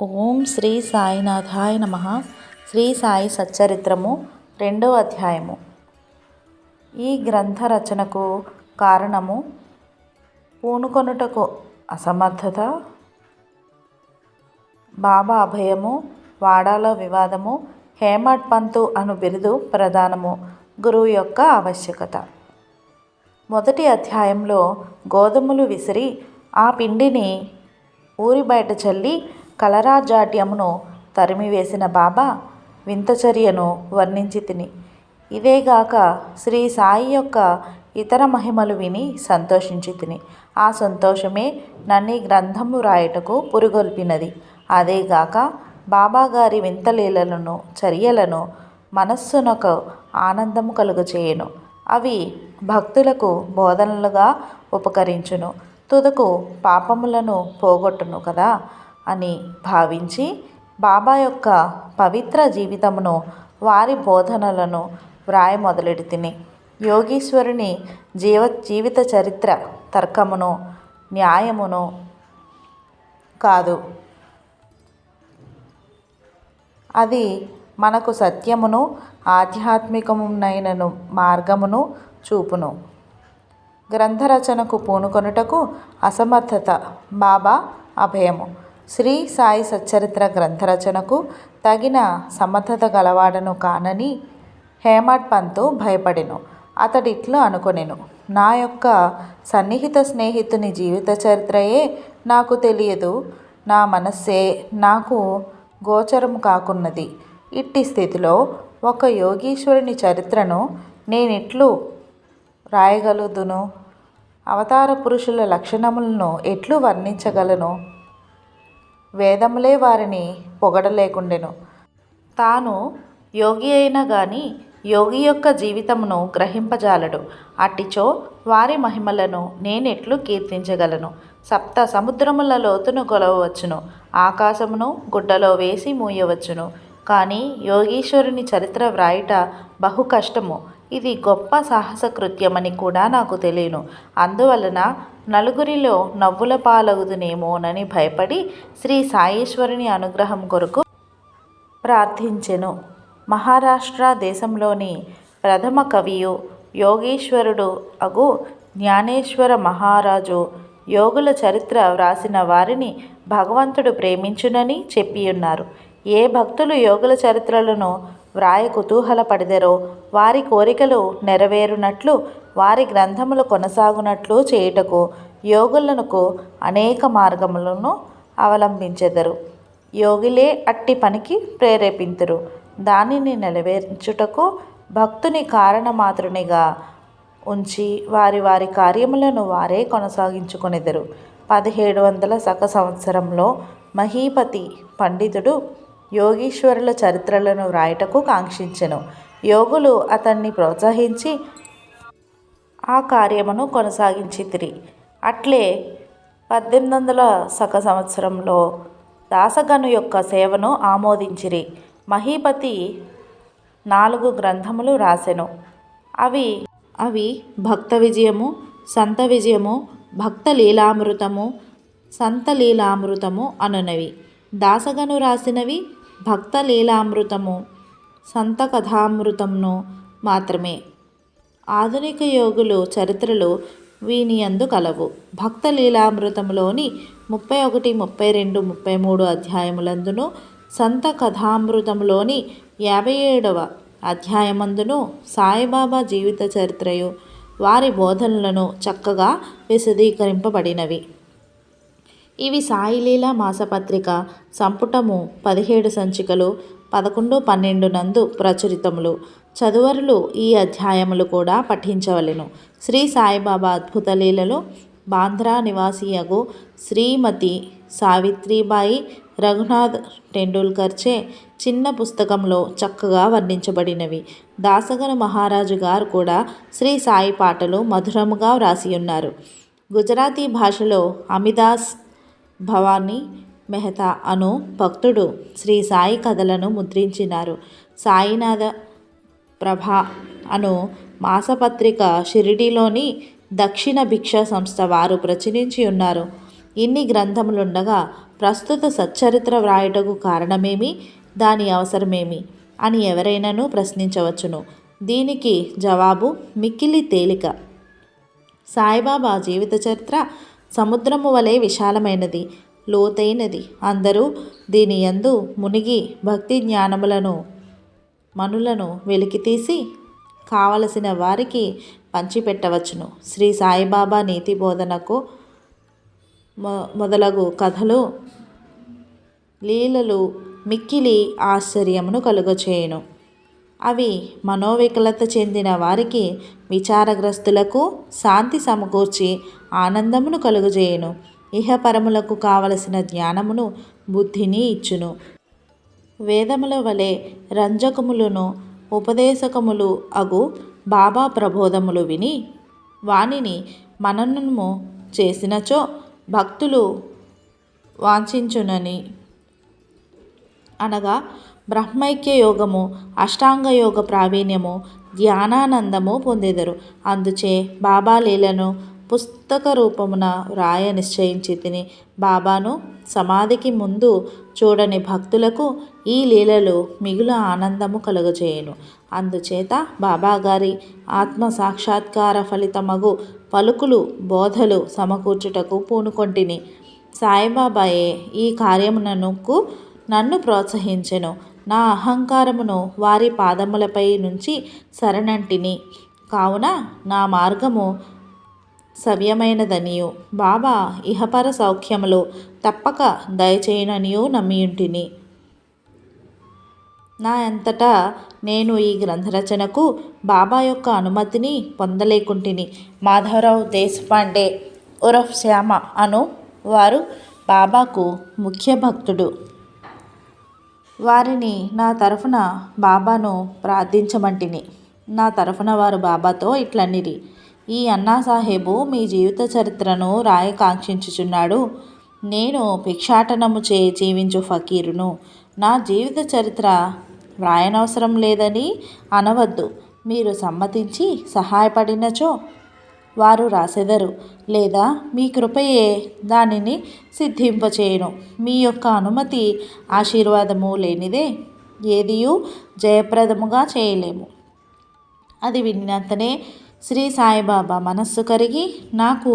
ఓం శ్రీ సాయినాథాయ నమః. శ్రీ సాయి సచ్చరిత్రము 2వ అధ్యాయము. ఈ గ్రంథ రచనకు కారణము పూనుకొనుటకు అసమర్థత, బాబా అభయము, వాడాలో వివాదము, హేమట్ పంతు అను బిరుదు ప్రధానము, గురువు యొక్క ఆవశ్యకత. మొదటి అధ్యాయంలో గోధుమలు విసిరి ఆ పిండిని ఊరి బయట చల్లి కలరాజాడ్యమును తరిమివేసిన బాబా వింతచర్యను వర్ణించి తిని. ఇదేగాక శ్రీ సాయి యొక్క ఇతర మహిమలు విని సంతోషించి తిని. ఆ సంతోషమే నన్ను గ్రంథము రాయుటకు పురుగొల్పినది. అదేగాక బాబాగారి వింతలీలలను చర్యలను మనస్సునకు ఆనందము కలుగచేయును. అవి భక్తులకు బోధనలుగా ఉపకరించును, తుదకు పాపములను పోగొట్టును కదా అని భావించి బాబా యొక్క పవిత్ర జీవితమును, వారి బోధనలను వ్రాయ మొదలెడి తిని. యోగీశ్వరుని జీవిత చరిత్ర తర్కమును న్యాయమును కాదు, అది మనకు సత్యమును ఆధ్యాత్మికమునైనను మార్గమును చూపును. గ్రంథరచనకు పూనుకొనుటకు అసమర్థత, బాబా అభయము. శ్రీ సాయి సచ్చరిత్ర గ్రంథరచనకు తగిన సమర్థత గలవాడను కానని హేమట్ పంతు భయపడెను. అతడిట్లు అనుకొనెను, నా యొక్క సన్నిహిత స్నేహితుని జీవిత చరిత్రయే నాకు తెలియదు, నా మనస్సే నాకు గోచరము కాకున్నది. ఇట్టి స్థితిలో ఒక యోగీశ్వరుని చరిత్రను నేనెట్లు రాయగలుగుదును? అవతార పురుషుల లక్షణములను ఎట్లు వర్ణించగలను? వేదములే వారిని పొగడలేకుండెను. తాను యోగి అయినా గాని యోగి యొక్క జీవితమును గ్రహింపజాలడు. అట్టిచో వారి మహిమలను నేనెట్లు కీర్తించగలను? సప్త సముద్రముల లోతును కొలవవచ్చును, ఆకాశమును గుడ్డలో వేసి మూయవచ్చును, కానీ యోగీశ్వరుని చరిత్ర వ్రాయుట బహు కష్టము. ఇది గొప్ప సాహస కృత్యమని కూడా నాకు తెలియను. అందువలన నలుగురిలో నవ్వుల పాలగుదునేమోనని భయపడి శ్రీ సాయేశ్వరుని అనుగ్రహం కొరకు ప్రార్థించెను. మహారాష్ట్ర దేశంలోని ప్రథమ కవియు యోగీశ్వరుడు అగు జ్ఞానేశ్వర మహారాజు యోగుల చరిత్ర వ్రాసిన వారిని భగవంతుడు ప్రేమించునని చెప్పియున్నారు. ఏ భక్తులు యోగుల చరిత్రలను వ్రాయ కుతూహలపడిదరో వారి కోరికలు నెరవేరునట్లు, వారి గ్రంథములు కొనసాగునట్లు చేయుటకు యోగులకు అనేక మార్గములను అవలంబించెదరు. యోగులే అట్టి పనికి ప్రేరేపింతురు. దానిని నెరవేర్చుటకు భక్తుని కారణమాత్రునిగా ఉంచి వారి వారి కార్యములను వారే కొనసాగించుకొనెదరు. 1700 శక సంవత్సరంలో మహీపతి పండితుడు యోగీశ్వరుల చరిత్రలను వ్రాయుటకు కాంక్షించెను. యోగులు అతన్ని ప్రోత్సహించి ఆ కార్యమును కొనసాగించితిరి. అట్లే 1800 శక సంవత్సరంలో దాసగను యొక్క సేవను ఆమోదించిరి. మహీపతి 4 గ్రంథములు రాసెను. అవి భక్త విజయము, సంత విజయము, భక్త లీలామృతము, సంత లీలామృతము అనునవి. దాసగను రాసినవి భక్త లీలామృతము, సంత కథామృతమును మాత్రమే. ఆధునిక యోగులు చరిత్రలు వీనియందు కలవు. భక్త లీలామృతములోని 31, 32, 33 అధ్యాయములందును, సంత కథామృతములోని 57వ అధ్యాయమందును సాయిబాబా జీవిత చరిత్రయు వారి బోధనలను చక్కగా విశదీకరింపబడినవి. ఇవి సాయిలీలా మాసపత్రిక సంపుటము 17 సంచికలు 11, 12 నందు ప్రచురితములు. చదువరులు ఈ అధ్యాయములు కూడా పఠించవలెను. శ్రీ సాయిబాబా అద్భుత లీలలు బాంద్రా నివాసియగు శ్రీమతి సావిత్రిబాయి రఘునాథ్ టెండూల్కర్చే చిన్న పుస్తకంలో చక్కగా వర్ణించబడినవి. దాసగను మహారాజు గారు కూడా శ్రీ సాయి పాటలు మధురముగా వ్రాసియున్నారు. గుజరాతీ భాషలో అమిదాస్ భవానీ మెహతా అను భక్తుడు శ్రీ సాయి కథలను ముద్రించినారు. సాయినాథ ప్రభ అను మాసపత్రిక షిరిడీలోని దక్షిణ భిక్ష సంస్థ వారు ప్రచురించి ఉన్నారు. ఇన్ని గ్రంథములుండగా ప్రస్తుత సచ్చరిత్ర వ్రాయుటకు కారణమేమి, దాని అవసరమేమి అని ఎవరైనాను ప్రశ్నించవచ్చును. దీనికి జవాబు మిక్కిలి తేలిక. సాయిబాబా జీవిత చరిత్ర సముద్రము వలె విశాలమైనది, లోతైనది. అందరూ దీని యందు మునిగి భక్తి జ్ఞానములను మనులను వెలికితీసి కావలసిన వారికి పంచిపెట్టవచ్చును. శ్రీ సాయిబాబా నీతి బోధనకు మొదలగు కథలు, లీలలు మిక్కిలి ఆశ్చర్యమును కలుగచేయును. అవి మనోవికలత చెందిన వారికి, విచారగ్రస్తులకు శాంతి సమకూర్చి ఆనందమును కలుగజేయును. ఇహపరములకు కావలసిన జ్ఞానమును, బుద్ధిని ఇచ్చును. వేదముల వలె రంజకములను ఉపదేశకములు అగు బాబా ప్రబోధములు విని వానిని మననము చేసినచో భక్తులు వాంఛించునని అనగా బ్రహ్మైక్య యోగము, అష్టాంగ యోగ ప్రావీణ్యము, ధ్యానానందము పొందెదరు. అందుచే బాబా లీలను పుస్తక రూపమున వ్రాయ నిశ్చయించి తిని బాబాను సమాధికి ముందు చూడని భక్తులకు ఈ లీలలు మిగులు ఆనందము కలుగజేయును. అందుచేత బాబాగారి ఆత్మ సాక్షాత్కార ఫలితమగు పలుకులు, బోధలు సమకూర్చుటకు పూనుకొంటిని. సాయిబాబాయే ఈ కార్యమునకు నన్ను ప్రోత్సహించెను. నా అహంకారమును వారి పాదములపై నుంచి శరణంటిని. కావున నా మార్గము సవ్యమైనదనియు బాబా ఇహపర సౌఖ్యములు తప్పక దయచేయుననియు నమ్మియుంటిని. నా అంతటా నేను ఈ గ్రంథరచనకు బాబా యొక్క అనుమతిని పొందలేకుంటిని. మాధవరావు దేశపాండే ఉరఫ్ శ్యామ అను వారు బాబాకు ముఖ్య భక్తుడు. వారిని నా తరఫున బాబాను ప్రార్థించమంటిని. నా తరఫున వారు బాబాతో ఇట్లనిరి: ఈ అన్నాసాహెబు మీ జీవిత చరిత్రను రాయకాంక్షించుచున్నాడు. నేను భిక్షాటనము చే జీవించు ఫకీరును. నా జీవిత చరిత్ర వ్రాయనవసరం లేదని అనవద్దు. మీరు సమ్మతించి సహాయపడినచో వారు రాసెదరు, లేదా మీ కృపయే దానిని సిద్ధింపచేయును. మీ యొక్క అనుమతి, ఆశీర్వాదము లేనిదే ఏదియూ జయప్రదముగా చేయలేము. అది విన్నంతనే శ్రీ సాయిబాబా మనస్సు కరిగి నాకు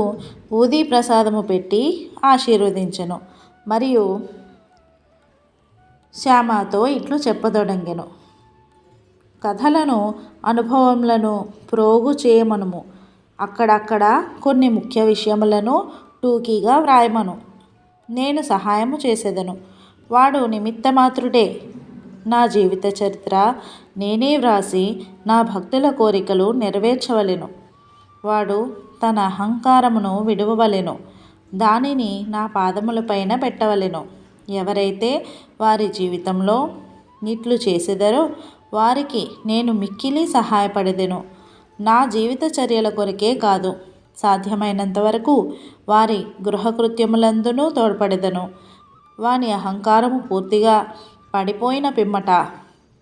ఊదీ ప్రసాదము పెట్టి ఆశీర్వదించెను. మరియు శ్యామతో ఇట్లు చెప్పదొడంగెను: కథలను, అనుభవములను ప్రోగు చేయమనుము. అక్కడక్కడ కొన్ని ముఖ్య విషయములను టూకీగా వ్రాయమను. నేను సహాయము చేసేదను. వాడు నిమిత్తమాత్రుడే. నా జీవిత చరిత్ర నేనే వ్రాసి నా భక్తుల కోరికలు నెరవేర్చవలెను. వాడు తన అహంకారమును విడువవలెను. దానిని నా పాదములపైన పెట్టవలెను. ఎవరైతే వారి జీవితంలో ఇట్లు చేసెదరో వారికి నేను మిక్కిలి సహాయపడెదను. నా జీవిత చర్యల కొరకే కాదు, సాధ్యమైనంత వరకు వారి గృహకృత్యములందునూ తోడ్పడెదను. వాని అహంకారము పూర్తిగా పడిపోయిన పిమ్మట,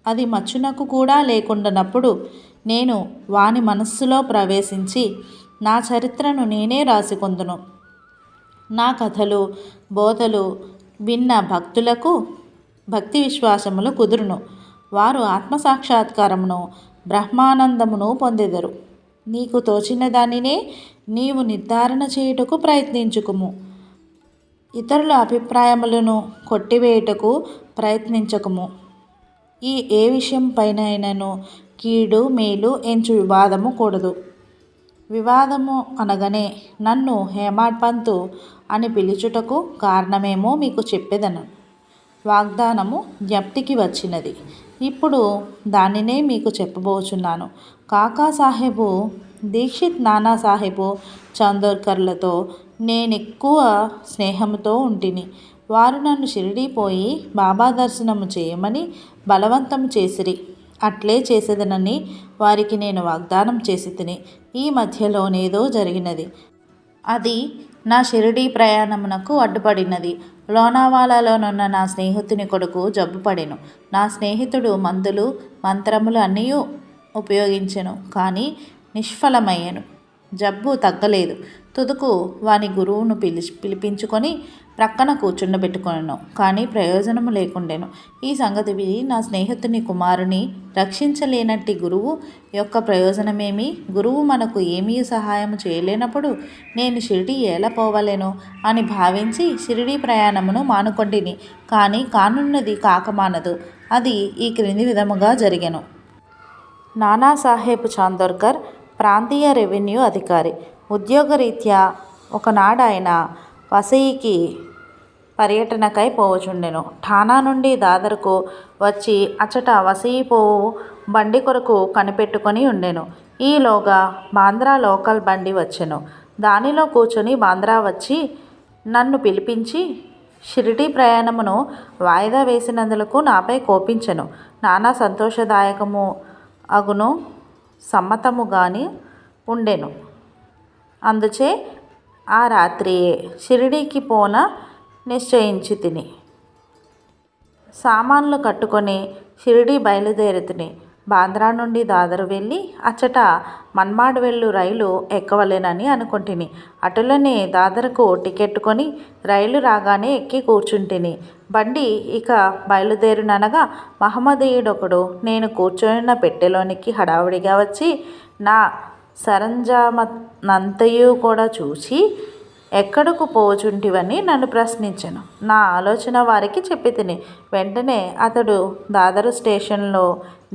అది మచ్చునకు కూడా లేకుండానప్పుడు నేను వాని మనస్సులో ప్రవేశించి నా చరిత్రను నేనే రాసికొందును. నా కథలు, బోధలు విన్న భక్తులకు భక్తి విశ్వాసములు కుదురును. వారు ఆత్మసాక్షాత్కారమును, బ్రహ్మానందమును పొందెదరు. నీకు తోచిన దానినే నీవు నిర్ధారణ చేయుటకు ప్రయత్నించుకుము. ఇతరుల అభిప్రాయములను కొట్టివేయుటకు ప్రయత్నించకుము. ఏ విషయం పైనైనను కీడు మేలు ఎంచు వివాదము కూడదు. వివాదము అనగానే నన్ను హేమాడ్ పంతు అని పిలుచుటకు కారణమేమో మీకు చెప్పెదను. వాగ్దానము జ్ఞప్తికి వచ్చినది. ఇప్పుడు దానినే మీకు చెప్పబోచున్నాను. కాకాసాహెబు, దీక్షిత్ నానాసాహెబు చందోర్కర్లతో నేనెక్కువ స్నేహముతో ఉంటిని. వారు నన్ను షిరిడీ పోయి బాబా దర్శనము చేయమని బలవంతము చేసిరి. అట్లే చేసేదనని వారికి నేను వాగ్దానం చేసి తిని. ఈ మధ్యలోనేదో జరిగినది. అది నా షిరిడీ ప్రయాణమునకు అడ్డుపడినది. లోనావాలాలోనున్న నా స్నేహితుని కొడుకు జబ్బుపడెను. నా స్నేహితుడు మందులు, మంత్రములు అన్నీ ఉపయోగించెను, కానీ నిష్ఫలమయ్యెను. జబ్బు తగ్గలేదు. తుదకు వాని గురువును పిలిపించుకొని ప్రక్కన కూర్చుండబెట్టుకొనెను. కానీ ప్రయోజనము లేకుండెను. ఈ సంగతి విని నా స్నేహితుని కుమారుని రక్షించలేనట్టి గురువు యొక్క ప్రయోజనమేమి? గురువు మనకు ఏమీ సహాయము చేయలేనప్పుడు నేను షిరిడి ఎలా పోవలేను అని భావించి షిరిడి ప్రయాణమును మానుకొంటిని. కానీ కానున్నది కాకమానదు. అది ఈ క్రింది విధముగా జరిగెను. నానాసాహెబ్ చాందోర్కర్ ప్రాంతీయ రెవెన్యూ అధికారి. ఉద్యోగరీత్యా ఒకనాడు ఆయన వసయికి పర్యటనకై పోవుచుండెను. ఠాణా నుండి దాదర్కు వచ్చి అచ్చట వసయి పోవు బండి కొరకు కనిపెట్టుకొని ఉండెను. ఈలోగా బాంద్రా లోకల్ బండి వచ్చెను. దానిలో కూర్చొని బాంద్రా వచ్చి నన్ను పిలిపించి షిరిడి ప్రయాణమును వాయిదా వేసినందులకు నాపై కోపించెను. నానా సంతోషదాయకము అగును సమ్మతముగాని ఉండెను. అందుచే ఆ రాత్రియే షిరిడీకి పోన నిశ్చయించితిని. సామాన్లు కట్టుకొని షిరిడి బయలుదేరితిని. బాంద్రా నుండి దాదరు వెళ్ళి అచ్చట మన్మాడ్ వెళ్ళు రైలు ఎక్కవలెనని అనుకొంటిని. అటులనే దాదరుకు టికెట్ కొని రైలు రాగానే ఎక్కి కూర్చుంటిని. బండి ఇక బయలుదేరుననగా మహమ్మదీయుడొకడు నేను కూర్చొనిన పెట్టెలోనికి హడావుడిగా వచ్చి నా సరంజామనంతయు కూడా చూచి ఎక్కడకు పోవుచుంటివని నన్ను ప్రశ్నించెను. నా ఆలోచన వారికి చెప్పితిని. వెంటనే అతడు దాదరు స్టేషన్లో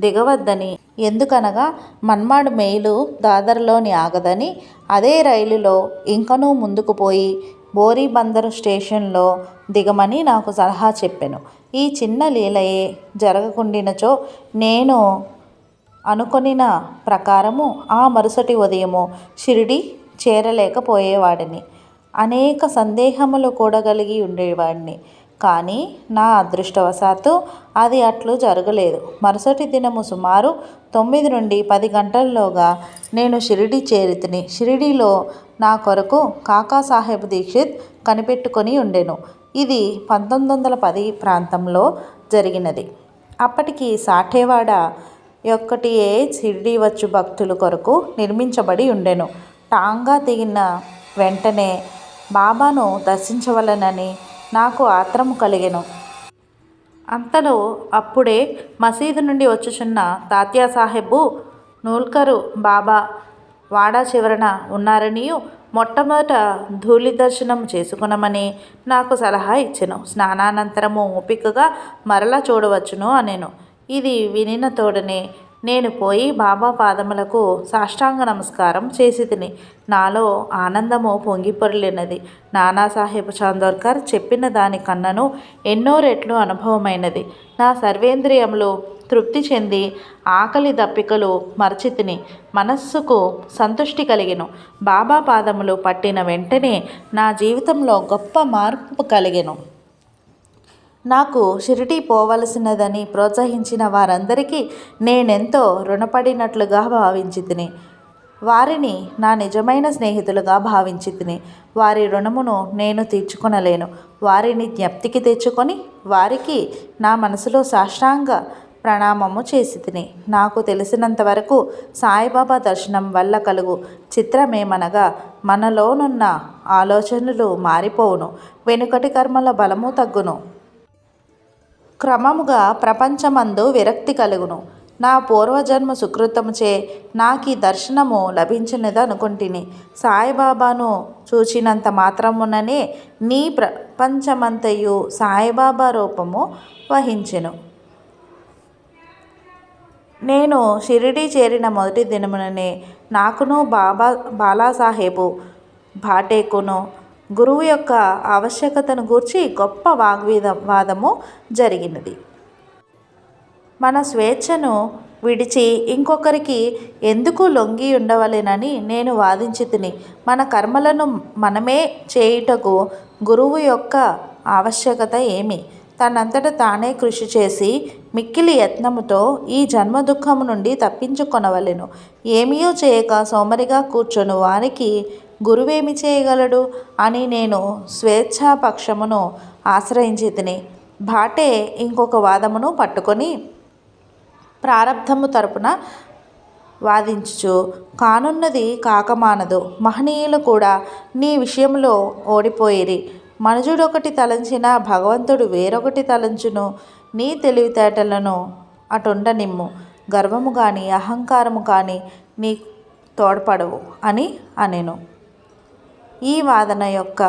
దిగవద్దని, ఎందుకనగా మన్మాడ్ మెయిలు దాదర్లోని ఆగదని, అదే రైలులో ఇంకనూ ముందుకు పోయి బోరీబందరు స్టేషన్లో దిగమని నాకు సలహా చెప్పెను. ఈ చిన్న లీలయే జరగకుండినచో నేను అనుకొనిన ప్రకారము ఆ మరుసటి ఉదయము షిరిడి చేరలేకపోయేవాడిని. అనేక సందేహములు కూడా కలిగి ఉండేవాడిని. కానీ నా అదృష్టవశాత్తు అది అట్లు జరగలేదు. మరుసటి దినము సుమారు 9 నుండి 10 గంటల్లోగా నేను షిరిడి చేరితిని. షిరిడీలో నా కొరకు కాకాసాహెబ్ దీక్షిత్ కనిపెట్టుకొని ఉండెను. ఇది 1910 ప్రాంతంలో జరిగినది. అప్పటికి సాఠేవాడ యొక్కటియే షిరిడి వచ్చు భక్తుల కొరకు నిర్మించబడి ఉండెను. టాంగా దిగిన వెంటనే బాబాను దర్శించవలెనని నాకు ఆత్రము కలిగెను. అంతలో అప్పుడే మసీదు నుండి వచ్చుచున్న తాత్యాసాహెబు నూల్కరు బాబా వాడా చివరన ఉన్నారనియు మొట్టమొదట ధూళి దర్శనం చేసుకునమని నాకు సలహా ఇచ్చెను. స్నానానంతరము ఓపికగా మరలా చూడవచ్చును అనెను. ఇది వినిన తోడనే నేను పోయి బాబా పాదములకు సాష్టాంగ నమస్కారం చేసితిని. నాలో ఆనందము పొంగిపొర్లినది. నానాసాహెబ్ చాందోర్కర్ చెప్పిన దాని కన్నను ఎన్నో రెట్లు అనుభవమైనది. నా సర్వేంద్రియములు తృప్తి చెంది ఆకలి దప్పికలు మరచితిని. మనస్సుకు సంతుష్టి కలిగెను. బాబా పాదములు పట్టిన వెంటనే నా జీవితంలో గొప్ప మార్పు కలిగెను. నాకు షిరిడి పోవలసినదని ప్రోత్సహించిన వారందరికీ నేనెంతో రుణపడినట్లుగా భావించితిని. వారిని నా నిజమైన స్నేహితులుగా భావించితిని. వారి రుణమును నేను తీర్చుకొనలేను. వారిని జ్ఞప్తికి తెచ్చుకొని వారికి నా మనసులో సాష్టాంగ ప్రణామము చేసితిని. నాకు తెలిసినంతవరకు సాయిబాబా దర్శనం వల్ల కలుగు చిత్రమేమనగా మనలోనున్న ఆలోచనలు మారిపోవును. వెనుకటి కర్మల బలము తగ్గును. క్రమముగా ప్రపంచమందు విరక్తి కలుగును. నా పూర్వజన్మ సుకృతముచే నాకీ దర్శనము లభించినదనుకొంటిని. సాయిబాబాను చూచినంత మాత్రముననే నీ ప్రపంచమంతయు సాయిబాబా రూపము వహించెను. నేను షిరిడి చేరిన మొదటి దినముననే నాకును బాలాసాహెబు భాటేకును గురువు యొక్క ఆవశ్యకతను గూర్చి గొప్ప వాదము జరిగినది. మన స్వేచ్ఛను విడిచి ఇంకొకరికి ఎందుకు లొంగి ఉండవలెనని నేను వాదించితిని. మన కర్మలను మనమే చేయుటకు గురువు యొక్క ఆవశ్యకత ఏమి? తనంతట తానే కృషి చేసి మిక్కిలి యత్నముతో ఈ జన్మ దుఃఖము నుండి తప్పించుకొనవలెను. ఏమీయూ చేయక సోమరిగా కూర్చొని వారికి గురువేమి చేయగలడు అని నేను స్వేచ్ఛాపక్షమును ఆశ్రయించితిని. భాటే ఇంకొక వాదమును పట్టుకొని ప్రారబ్ధము తరపున వాదించుచు కానున్నది కాకమానదు, మహనీయులు కూడా నీ విషయంలో ఓడిపోయిరి. మనుజుడొకటి తలంచిన భగవంతుడు వేరొకటి తలంచును. నీ తెలివితేటలను అటుండనిమ్ము. గర్వము కానీ అహంకారము కానీ నీ తోడ్పడవు అని అనెను. ఈ వాదన యొక్క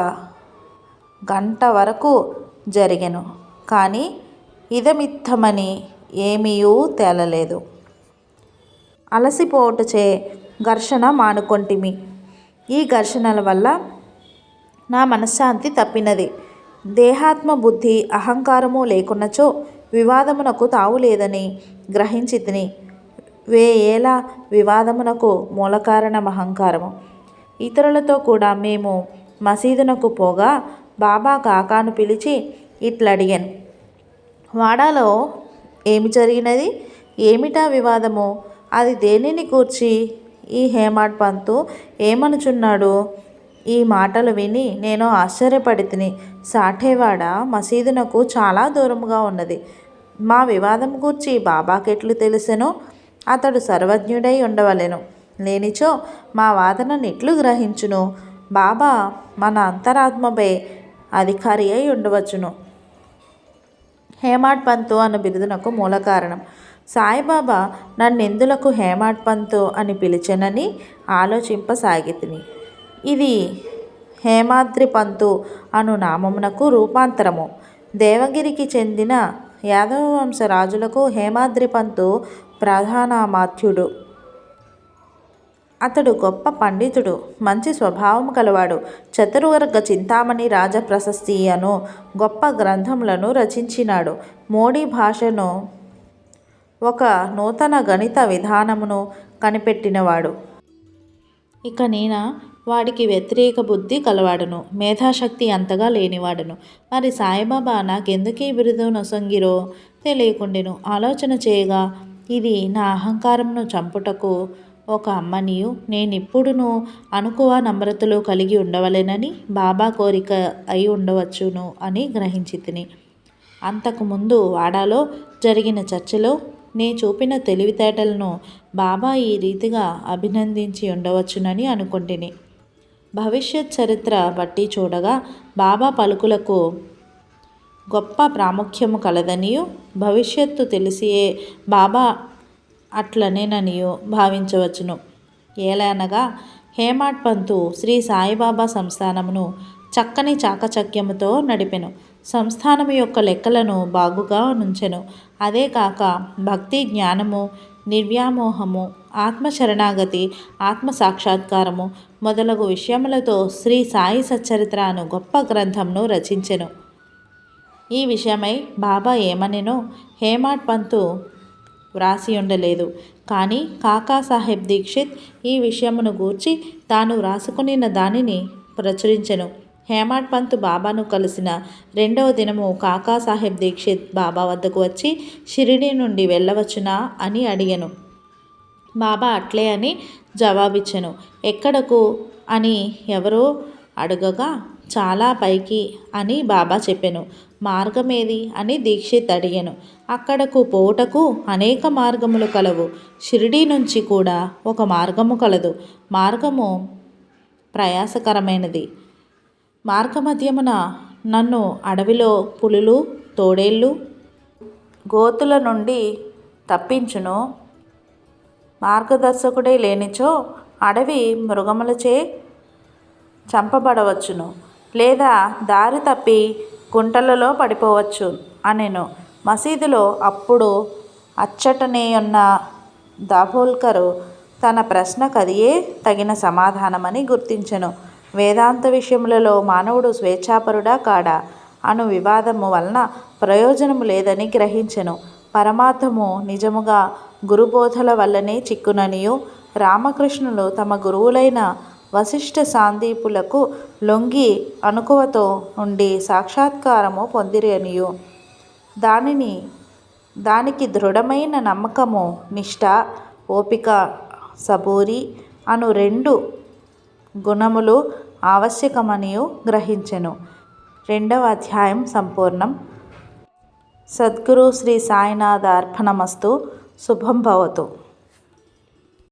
గంట వరకు జరిగెను. కానీ ఇదమిత్తమని ఏమీయూ తేలలేదు. అలసిపోవుటచే ఘర్షణ మానుకొంటిమి. ఈ ఘర్షణల వల్ల నా మనశ్శాంతి తప్పినది. దేహాత్మ బుద్ధి అహంకారము లేకున్నచో వివాదమునకు తావులేదని గ్రహించితిని. వేయేల వివాదమునకు మూలకారణం అహంకారము. ఇతరులతో కూడా మేము మసీదునకు పోగా బాబా కాకాను పిలిచి ఇట్లడిగాను, వాడాలో ఏమి జరిగినది? ఏమిటా వివాదము? అది దేనిని కూర్చి? ఈ హేమాడ్ పంతు ఏమనుచున్నాడు? ఈ మాటలు విని నేను ఆశ్చర్యపడితిని. సాఠేవాడ మసీదునకు చాలా దూరముగా ఉన్నది. మా వివాదం గూర్చి బాబాకెట్లు తెలిసెను? అతడు సర్వజ్ఞుడై ఉండవలెను. లేనిచో మా వాదనను ఎట్లు గ్రహించును? బాబా మన అంతరాత్మపై అధికారి అయి ఉండవచ్చును. హేమాడ్ పంతు అను బిరుదునకు మూల కారణం. సాయిబాబా నన్నెందులకు హేమాడ్ పంతు అని పిలిచెనని ఆలోచింపసాగితిని. ఇది హేమాద్రి పంతు అను నామమునకు రూపాంతరము. దేవగిరికి చెందిన యాదవ వంశ రాజులకు హేమాద్రి పంతు ప్రధానామాత్యుడు. అతడు గొప్ప పండితుడు, మంచి స్వభావము కలవాడు. చతుర్వర్గ చింతామణి రాజప్రశస్తి అను గొప్ప గ్రంథములను రచించినాడు. మోడీ భాషను ఒక నూతన గణిత విధానమును కనిపెట్టినవాడు. ఇక నేను వాడికి వ్యతిరేక బుద్ధి కలవాడును, మేధాశక్తి అంతగా లేనివాడును. మరి సాయిబాబా నాకెందుకీ బిరుదు నొసంగిరో తెలియకుండెను. ఆలోచన చేయగా ఇది నా అహంకారమును చంపుటకు ఒక అమ్మనియు నేనిప్పుడును అనుకువ నమ్రతలు కలిగి ఉండవలెనని బాబా కోరిక అయి ఉండవచ్చును అని గ్రహించితిని. అంతకుముందు వాడాలో జరిగిన చర్చలో నే చూపిన తెలివితేటలను బాబా ఈ రీతిగా అభినందించి ఉండవచ్చునని అనుకుంటిని. భవిష్యత్ చరిత్ర బట్టి చూడగా బాబా పలుకులకు గొప్ప ప్రాముఖ్యము కలదనియు, భవిష్యత్తు తెలిసియే బాబా అట్లనేననియు భావించవచ్చును. ఏలనగా హేమాడ్ పంతు శ్రీ సాయిబాబా సంస్థానమును చక్కని చాకచక్యముతో నడిపెను. సంస్థానము యొక్క లెక్కలను బాగుగా నుంచెను. అదే కాక భక్తి, జ్ఞానము, నిర్వ్యామోహము, ఆత్మశరణాగతి, ఆత్మసాక్షాత్కారము మొదలగు విషయములతో శ్రీ సాయి సచ్చరిత్ర అను గొప్ప గ్రంథంను రచించెను. ఈ విషయమై బాబా ఏమనెనో హేమాడ్ పంతు వ్రాసి ఉండలేదు. కానీ కాకాసాహెబ్ దీక్షిత్ ఈ విషయమును గూర్చి తాను వ్రాసుకునిన దానిని ప్రచురించెను. హేమాడ్ పంతు బాబాను కలిసిన 2వ దినము కాకాసాహెబ్ దీక్షిత్ బాబా వద్దకు వచ్చి షిరిడీ నుండి వెళ్ళవచ్చునా అని అడిగెను. బాబా అట్లే అని జవాబిచ్చెను. ఎక్కడకు అని ఎవరో అడగగా చాలా పైకి అని బాబా చెప్పెను. మార్గమేది అని దీక్షిత్ అడిగెను. అక్కడకు పోవుటకు అనేక మార్గములు కలవు. షిరిడీ నుంచి కూడా ఒక మార్గము కలదు. మార్గము ప్రయాసకరమైనది. మార్గమధ్యమున నన్ను అడవిలో పులులు, తోడేళ్ళు, గోతుల నుండి తప్పించును. మార్గదర్శకుడే లేనిచో అడవి మృగములచే చంపబడవచ్చును, లేదా దారి తప్పి గుంటలలో పడిపోవచ్చు అనెను. మసీదులో అప్పుడు అచ్చటనేయున్న దాభోల్కరు తన ప్రశ్నకదియే తగిన సమాధానమని గుర్తించెను. వేదాంత విషయములలో మానవుడు స్వేచ్ఛాపరుడా కాడా అను వివాదము వలన ప్రయోజనము లేదని గ్రహించెను. పరమార్థము నిజముగా గురుబోధల వల్లనే చిక్కుననియు, రామకృష్ణులు తమ గురువులైన వశిష్ఠ సాందీపులకు లొంగి అనుకువతో నుండి సాక్షాత్కారము పొందిరనియు, దానికి దృఢమైన నమ్మకము, నిష్ఠ, ఓపిక, సబూరి అను 2 గుణములు ఆవశ్యకమనియు గ్రహించెను. 2వ అధ్యాయం సంపూర్ణం. సద్గురు శ్రీ సాయినాథ అర్పణమస్తు. శుభం భవతు.